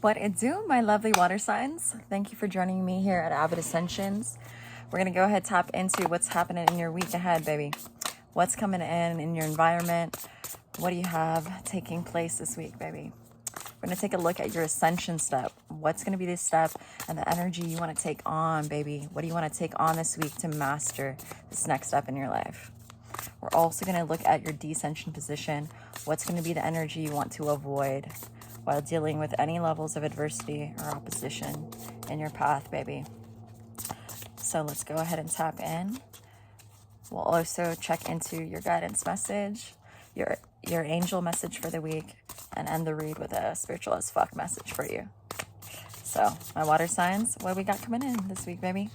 What it do, my lovely water signs? Thank you for joining me here at Avid Ascensions. We're going to go ahead tap into what's happening in your week ahead, baby. What's coming in your environment? What do you have taking place this week, baby? We're going to take a look at your ascension step. What's going to be this step and the energy you want to take on, baby? What do you want to take on this week to master this next step in your life? We're also going to look at your descension position. What's going to be the energy you want to avoid while dealing with any levels of adversity or opposition in your path, baby? So let's go ahead and tap in. We'll also check into your guidance message, your angel message for the week, and end the read with a spiritual as fuck message for you. So, my water signs, what we got coming in this week, baby?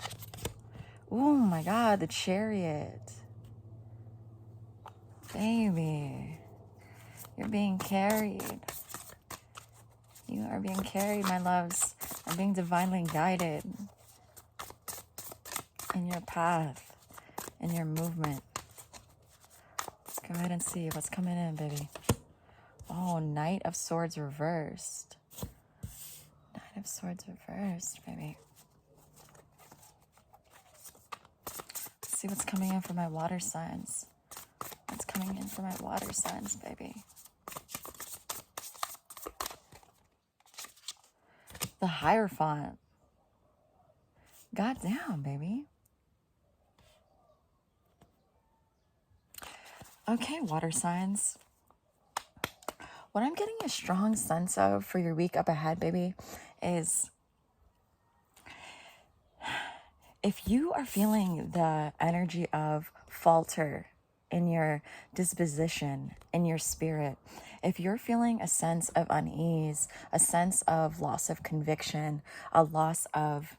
Oh my God, the Chariot. Baby, you're being carried. You are being carried, my loves. I'm being divinely guided in your path, in your movement. Let's go ahead and see what's coming in, baby. Oh, Knight of Swords reversed. Knight of Swords reversed, baby. Let's see what's coming in for my water signs. What's coming in for my water signs, baby? The Hierophant. Goddamn, baby. Okay, water signs. What I'm getting a strong sense of for your week up ahead, baby, is if you are feeling the energy of falter in your disposition, in your spirit, if you're feeling a sense of unease, a sense of loss of conviction, a loss of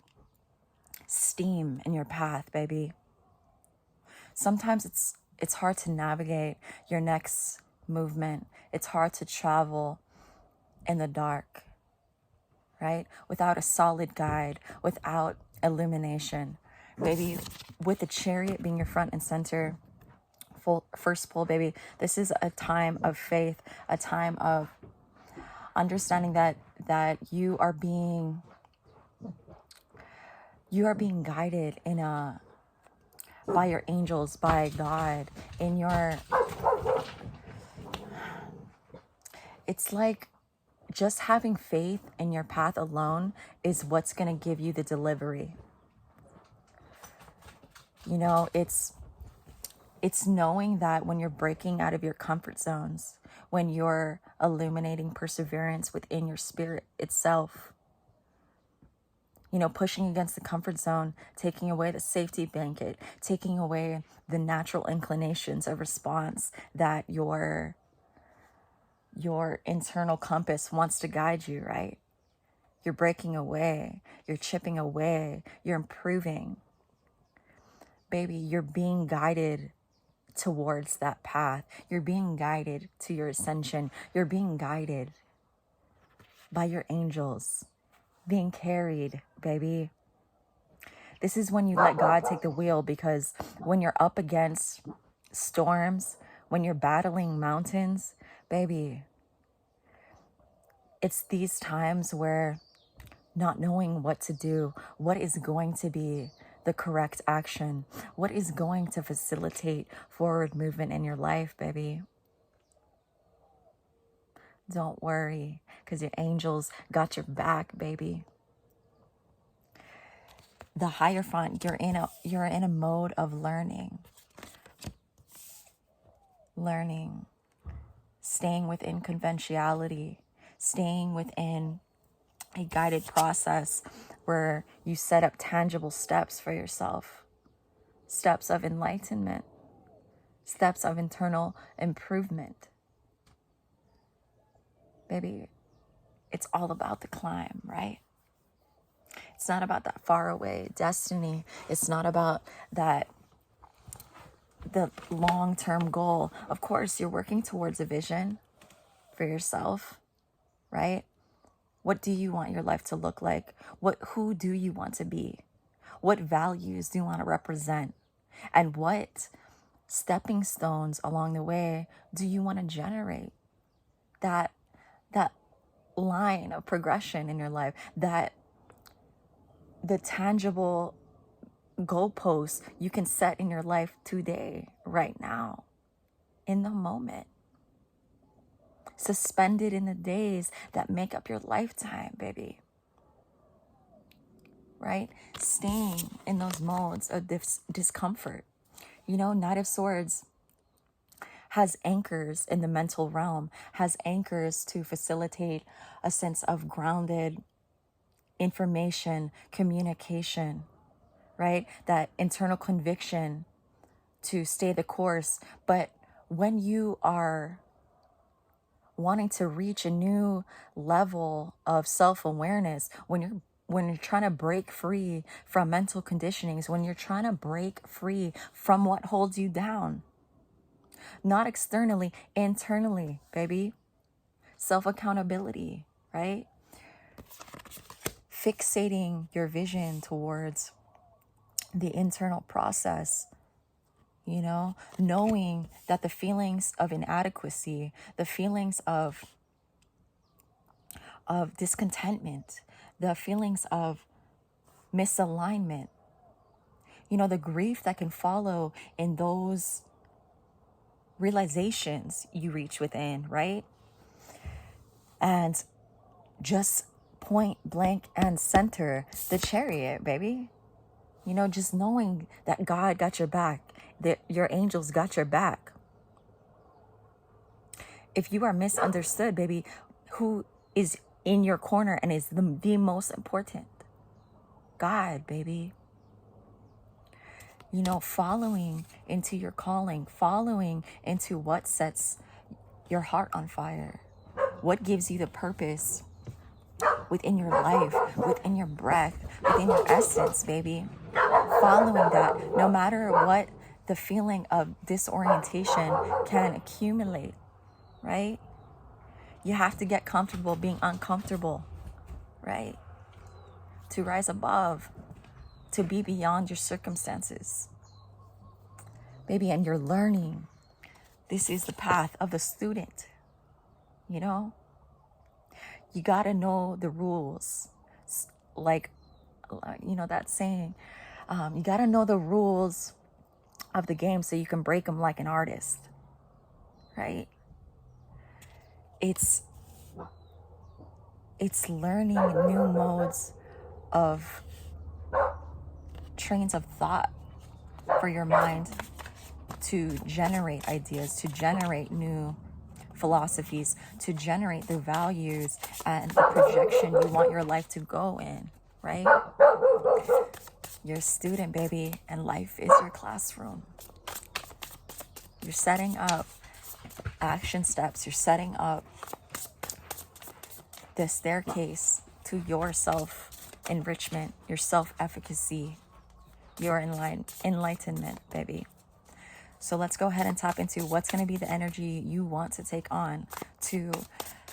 steam in your path, baby, sometimes it's hard to navigate your next movement. It's hard to travel in the dark, right? Without a solid guide, without illumination. Baby, with the Chariot being your front and center, first pull, baby, this is a time of faith, a time of understanding that you are being guided by your angels, by God, it's like just having faith in your path alone is what's going to give you the delivery. You know, it's knowing that when you're breaking out of your comfort zones, when you're illuminating perseverance within your spirit itself, you know, pushing against the comfort zone, taking away the safety blanket, taking away the natural inclinations of response that your internal compass wants to guide you, right? You're breaking away, you're chipping away, you're improving. Baby, you're being guided towards that path. You're being guided to your ascension. You're being guided by your angels, being carried, baby. This is when you let God take the wheel, because when you're up against storms, when you're battling mountains, baby, it's these times where not knowing what to do, what is going to be the correct action, what is going to facilitate forward movement in your life, baby. Don't worry, because your angels got your back, baby. The Hierophant, you're in a mode of learning, staying within conventionality, staying within a guided process where you set up tangible steps for yourself, steps of enlightenment, steps of internal improvement. Baby, it's all about the climb, right? It's not about that faraway destiny. It's not about the long-term goal. Of course, you're working towards a vision for yourself, right? What do you want your life to look like? Who do you want to be? What values do you want to represent? And what stepping stones along the way do you want to generate that line of progression in your life, that the tangible goalposts you can set in your life today, right now, in the moment, suspended in the days that make up your lifetime, baby. Right? Staying in those modes of discomfort. You know, Knight of Swords has anchors in the mental realm, has anchors to facilitate a sense of grounded information, communication, right? That internal conviction to stay the course. But when you are wanting to reach a new level of self-awareness, when you're trying to break free from mental conditionings, when you're trying to break free from what holds you down, not externally, internally, baby. Self-accountability, right? Fixating your vision towards the internal process, you know, knowing that the feelings of inadequacy, the feelings of discontentment, the feelings of misalignment, you know, the grief that can follow in those realizations you reach within, right? And just point blank and center the Chariot, baby. You know, just knowing that God got your back, that your angels got your back. If you are misunderstood, baby, who is in your corner and is the most important? God, baby. You know, following into your calling, following into what sets your heart on fire, what gives you the purpose within your life, within your breath, within your essence, baby. Following that, no matter what the feeling of disorientation can accumulate, right? You have to get comfortable being uncomfortable, right? To rise above, to be beyond your circumstances. Baby, and you're learning. This is the path of the student, you know? You gotta know the rules. Like, you know, that saying, you gotta know the rules of the game so you can break them like an artist, right? It's learning new modes of trains of thought for your mind to generate ideas, to generate new philosophies, to generate the values and the projection you want your life to go in, right? You're a student, baby, and life is your classroom. You're setting up action steps. You're setting up the staircase to your self-enrichment, your self-efficacy, your enlightenment, baby. So let's go ahead and tap into what's going to be the energy you want to take on to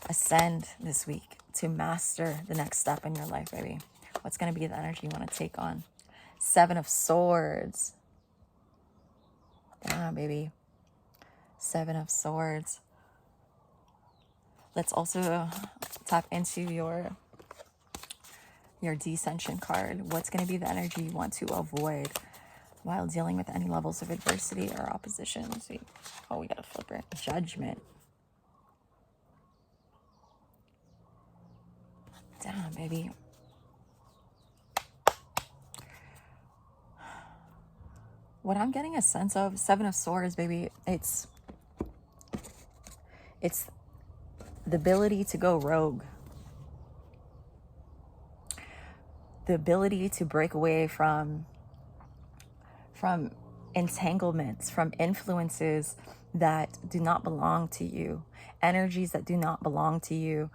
ascend this week, to master the next step in your life, baby. What's going to be the energy you want to take on? 7 of Swords. Damn, baby. 7 of Swords. Let's also tap into your Descension card. What's going to be the energy you want to avoid while dealing with any levels of adversity or opposition? Let's see. Oh, we got a flipper. Judgment. Damn, baby. What I'm getting a sense of, 7 of Swords, baby, it's the ability to go rogue. The ability to break away from entanglements, from influences that do not belong to you, energies that do not belong to you,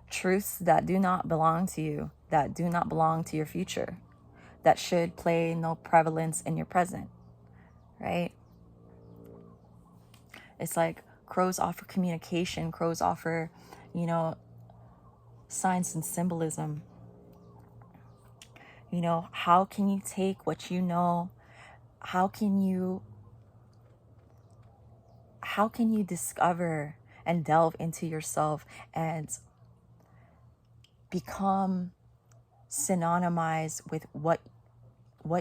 truths that do not belong to you, that do not belong to your future, that should play no prevalence in your present, right? It's like crows offer communication, crows offer, you know, signs and symbolism. You know, how can you take what you know? How can you discover and delve into yourself and become synonymized with what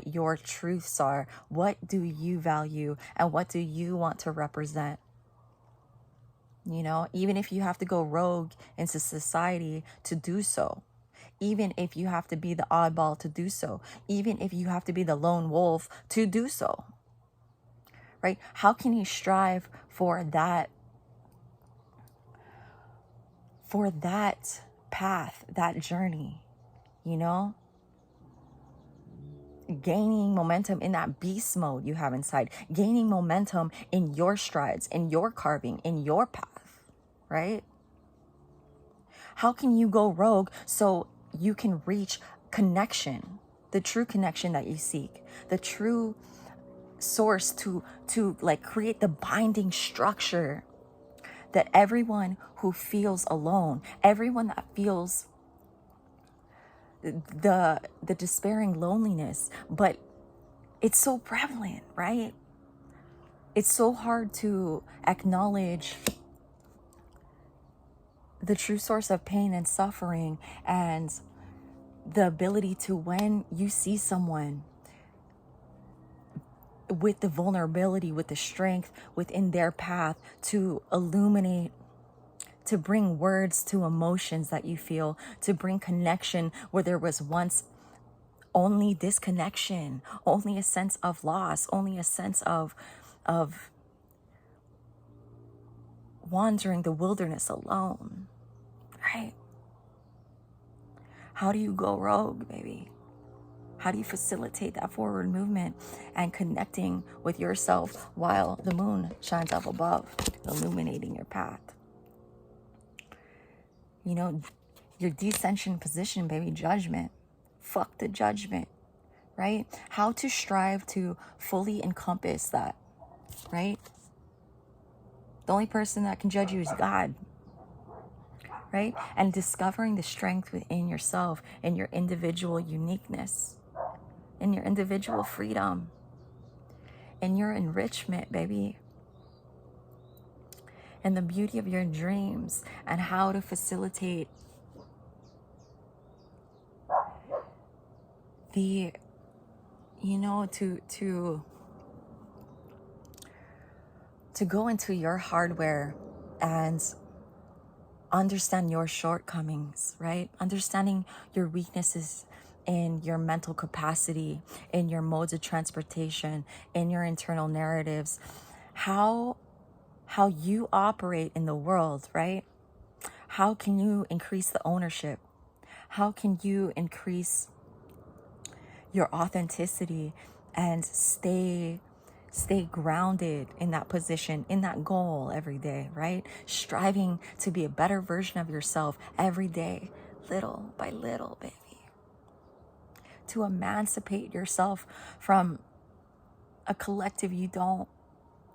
your truths are. What do you value and what do you want to represent? You know, even if you have to go rogue into society to do so, even if you have to be the oddball to do so, even if you have to be the lone wolf to do so, right? How can you strive for that path, that journey, you know? Gaining momentum in that beast mode you have inside, gaining momentum in your strides, in your carving, in your path, right? How can you go rogue so you can reach connection, the true connection that you seek, the true source to like create the binding structure that everyone who feels alone, everyone that feels the despairing loneliness, but it's so prevalent, right? It's so hard to acknowledge the true source of pain and suffering, and the ability to, when you see someone with the vulnerability, with the strength within their path, to illuminate, to bring words to emotions that you feel, to bring connection where there was once only disconnection, only a sense of loss, only a sense of wandering the wilderness alone, right? How do you go rogue, baby? How do you facilitate that forward movement and connecting with yourself while the moon shines up above, illuminating your path? You know, your descension position, baby, judgment. Fuck the judgment, right? How to strive to fully encompass that, right? The only person that can judge you is God, right? And discovering the strength within yourself and your individual uniqueness, in your individual freedom, in your enrichment, baby, and the beauty of your dreams, and how to facilitate the, you know, to go into your hardware and understand your shortcomings, right? Understanding your weaknesses in your mental capacity, in your modes of transportation, in your internal narratives, how you operate in the world, right? How can you increase the ownership? How can you increase your authenticity and stay grounded in that position, in that goal every day, right? Striving to be a better version of yourself every day, little by little, baby. To emancipate yourself from a collective you don't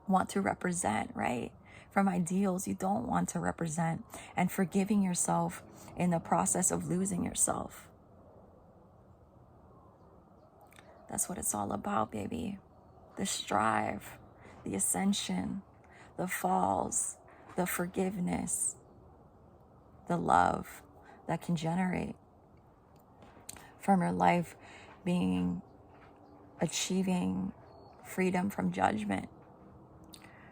want to represent, right? From ideals you don't want to represent, and forgiving yourself in the process of losing yourself. That's what it's all about, baby. The strive, the ascension, the falls, the forgiveness, the love that can generate from your life being, achieving freedom from judgment,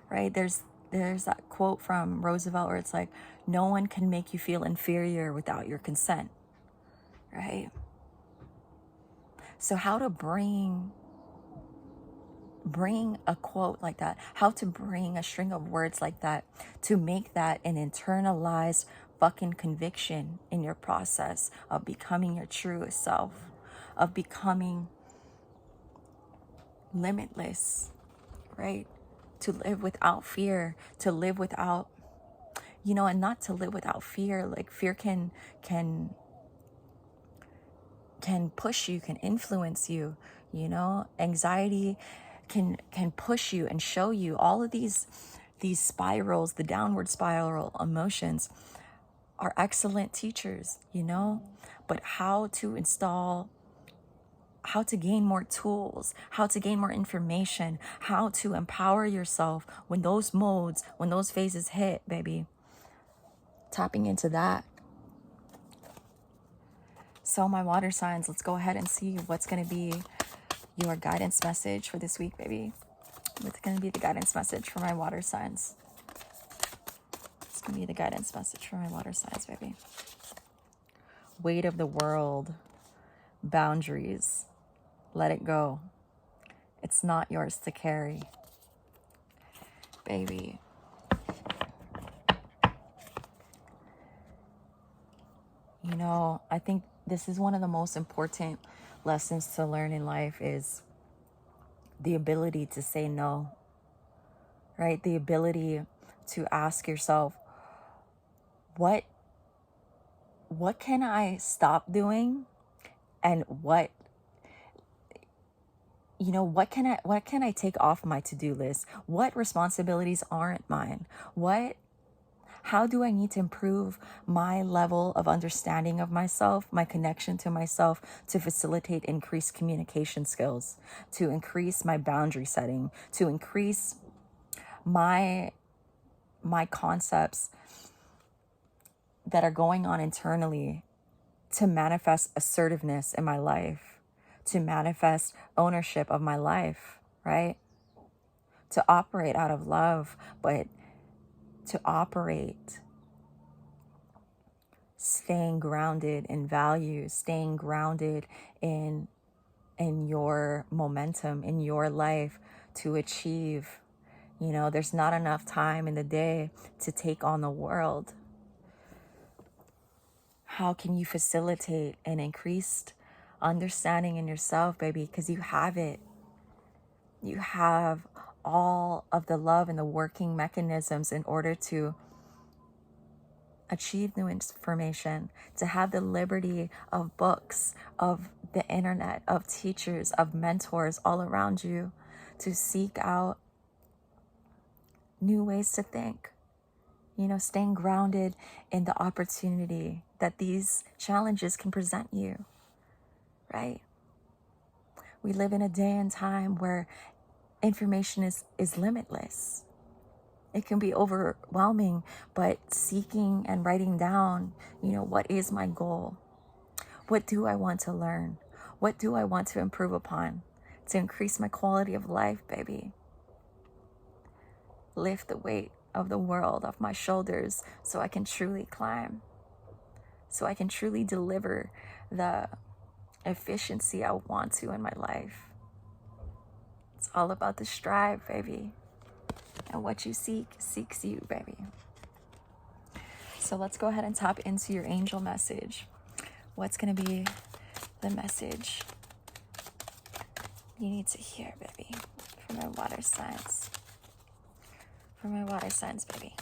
right? There's that quote from Roosevelt where it's like, no one can make you feel inferior without your consent, right? So how to bring a quote like that, how to bring a string of words like that to make that an internalized fucking conviction in your process of becoming your truest self, of becoming limitless, right? To live without fear, to live without, you know, and not to live without fear. Like fear can push you, can influence you, you know. Anxiety can push you and show you all of these spirals, the downward spiral emotions are excellent teachers, you know. But how to gain more tools, how to gain more information, how to empower yourself when those modes, when those phases hit, baby. Tapping into that. So my water signs, let's go ahead and see what's going to be your guidance message for this week, baby. What's going to be the guidance message for my water signs? It's going to be the guidance message for my water signs, baby. Weight of the world, boundaries, let it go. It's not yours to carry, baby. You know, I think this is one of the most important lessons to learn in life is the ability to say no, right? The ability to ask yourself, what can I stop doing? And what can I take off my to-do list? What responsibilities aren't mine? How do I need to improve my level of understanding of myself, my connection to myself, to facilitate increased communication skills, to increase my boundary setting, to increase my concepts that are going on internally, to manifest assertiveness in my life, to manifest ownership of my life, right? To operate out of love, but to operate staying grounded in values, staying grounded in your momentum, in your life to achieve. You know, there's not enough time in the day to take on the world. How can you facilitate an increased understanding in yourself, baby? Because you have it. You have all of the love and the working mechanisms in order to achieve new information, to have the liberty of books, of the internet, of teachers, of mentors all around you, to seek out new ways to think. You know, staying grounded in the opportunity that these challenges can present you, right? We live in a day and time where information is limitless. It can be overwhelming, but seeking and writing down, you know, what is my goal? What do I want to learn? What do I want to improve upon to increase my quality of life, baby? Lift the weight of the world off my shoulders so I can truly climb, so I can truly deliver the efficiency I want to in my life. It's all about the strive, baby. And what you seek seeks you, baby. So let's go ahead and tap into your angel message. What's going to be the message you need to hear, baby, for my water signs? For my water signs, baby.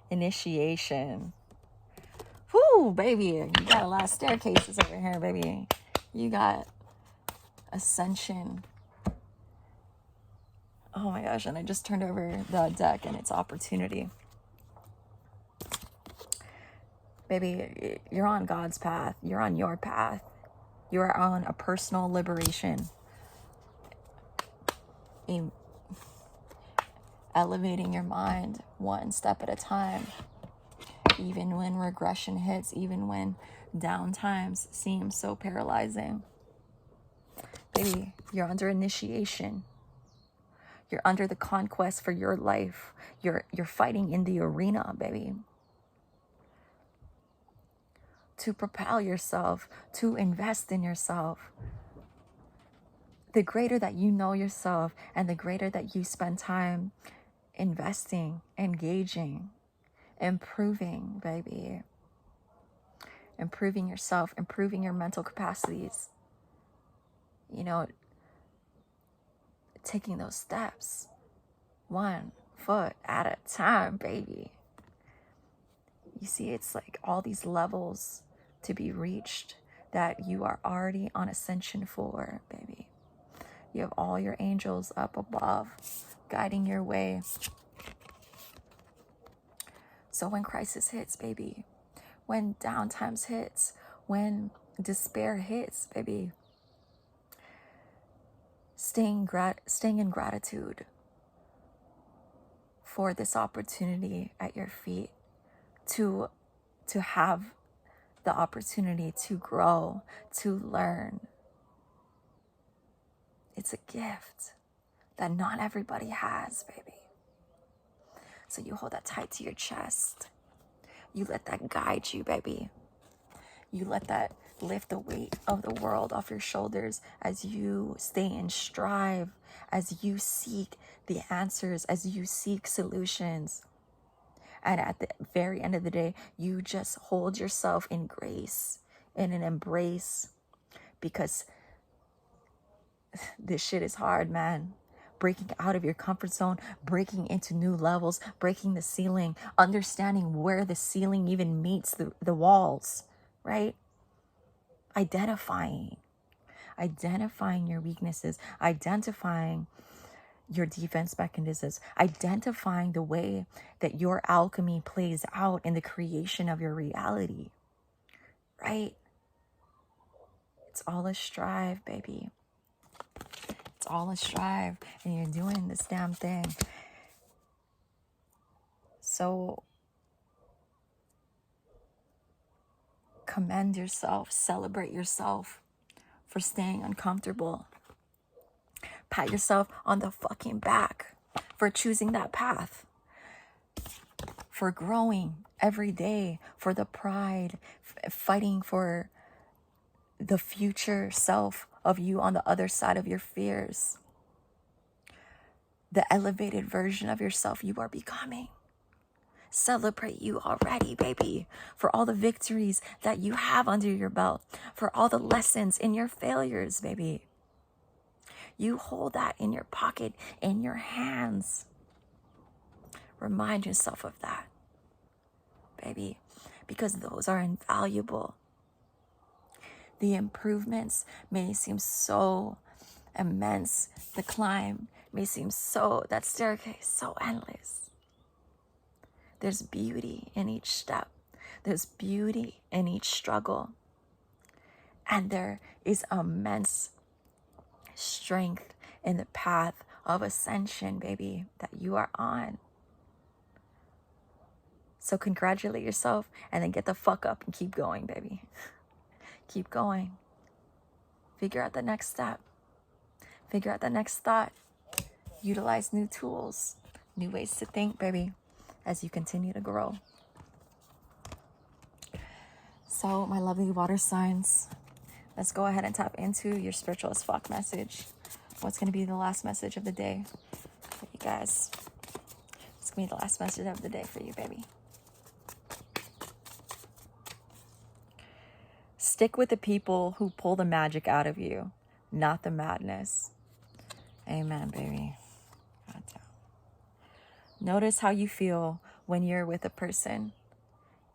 Initiation. Whoo, baby. You got a lot of staircases over here, baby. You got ascension. Oh my gosh, and I just turned over the deck and it's opportunity. Baby, you're on God's path. You're on your path. You're on a personal liberation. Elevating your mind one step at a time. Even when regression hits, even when down times seem so paralyzing. Baby, you're under initiation. You're under the conquest for your life. You're fighting in the arena, baby. To propel yourself, to invest in yourself. The greater that you know yourself and the greater that you spend time investing, engaging, improving, baby. Improving yourself, improving your mental capacities. You know, taking those steps, 1 foot at a time, baby. You see, it's like all these levels to be reached that you are already on ascension for, baby. You have all your angels up above, guiding your way. So when crisis hits, baby, when down times hits, when despair hits, baby, staying in gratitude for this opportunity at your feet to have the opportunity to grow, to learn. It's a gift that not everybody has, baby. So you hold that tight to your chest. You let that guide you, baby. You let that lift the weight of the world off your shoulders as you stay and strive, as you seek the answers, as you seek solutions. And at the very end of the day, you just hold yourself in grace, in an embrace, because this shit is hard, man. Breaking out of your comfort zone, breaking into new levels, breaking the ceiling, understanding where the ceiling even meets the walls, right? Identifying your weaknesses, identifying your defense mechanisms, identifying the way that your alchemy plays out in the creation of your reality, right? It's all a strive, baby. It's all a strive, and you're doing this damn thing. So commend yourself, celebrate yourself for staying uncomfortable. Pat yourself on the fucking back for choosing that path, for growing every day, for the pride, fighting for the future self of you on the other side of your fears, the elevated version of yourself you are becoming. Celebrate you already, baby, for all the victories that you have under your belt, for all the lessons in your failures, baby. You hold that in your pocket, in your hands. Remind yourself of that, baby, because those are invaluable. The improvements may seem so immense. The climb may seem that staircase, so endless. There's beauty in each step. There's beauty in each struggle. And there is immense strength in the path of ascension, baby, that you are on. So congratulate yourself and then get the fuck up and keep going, baby. Keep going. Figure out the next step. Figure out the next thought. Utilize new tools, new ways to think, baby, as you continue to grow. So, my lovely water signs, let's go ahead and tap into your spiritual as fuck message. What's going to be the last message of the day for you guys? It's going to be the last message of the day for you, baby. Stick with the people who pull the magic out of you, not the madness. Amen, baby. Notice how you feel when you're with a person.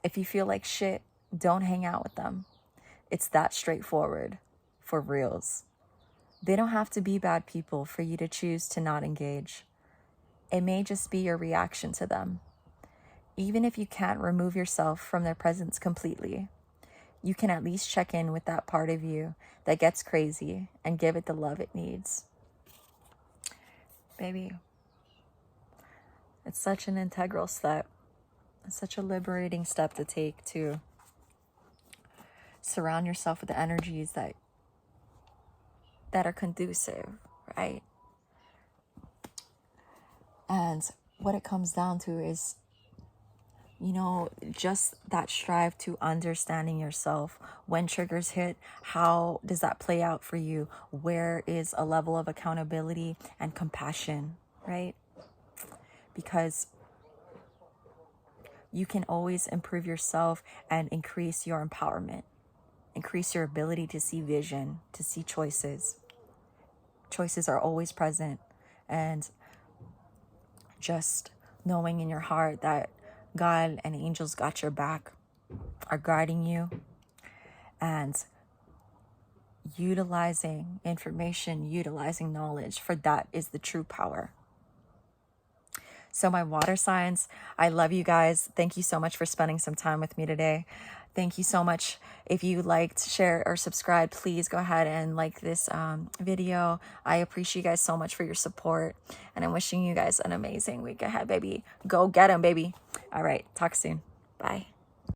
If you feel like shit, don't hang out with them. It's that straightforward, for reals. They don't have to be bad people for you to choose to not engage. It may just be your reaction to them. Even if you can't remove yourself from their presence completely, you can at least check in with that part of you that gets crazy and give it the love it needs. Baby, it's such an integral step. It's such a liberating step to take, to surround yourself with the energies that are conducive, right? And what it comes down to is, just that strive to understanding yourself. When triggers hit, how does that play out for you? Where is a level of accountability and compassion, right? Because you can always improve yourself and increase your empowerment, increase your ability to see vision, to see choices. Choices are always present, and just knowing in your heart that God and angels got your back, are guiding you, and utilizing information, utilizing knowledge, for that is the true power. So my water signs, I love you guys. Thank you so much for spending some time with me today. Thank you so much. If you liked, share, or subscribe, please go ahead and like this video. I appreciate you guys so much for your support. And I'm wishing you guys an amazing week ahead, baby. Go get them, baby. All right. Talk soon. Bye.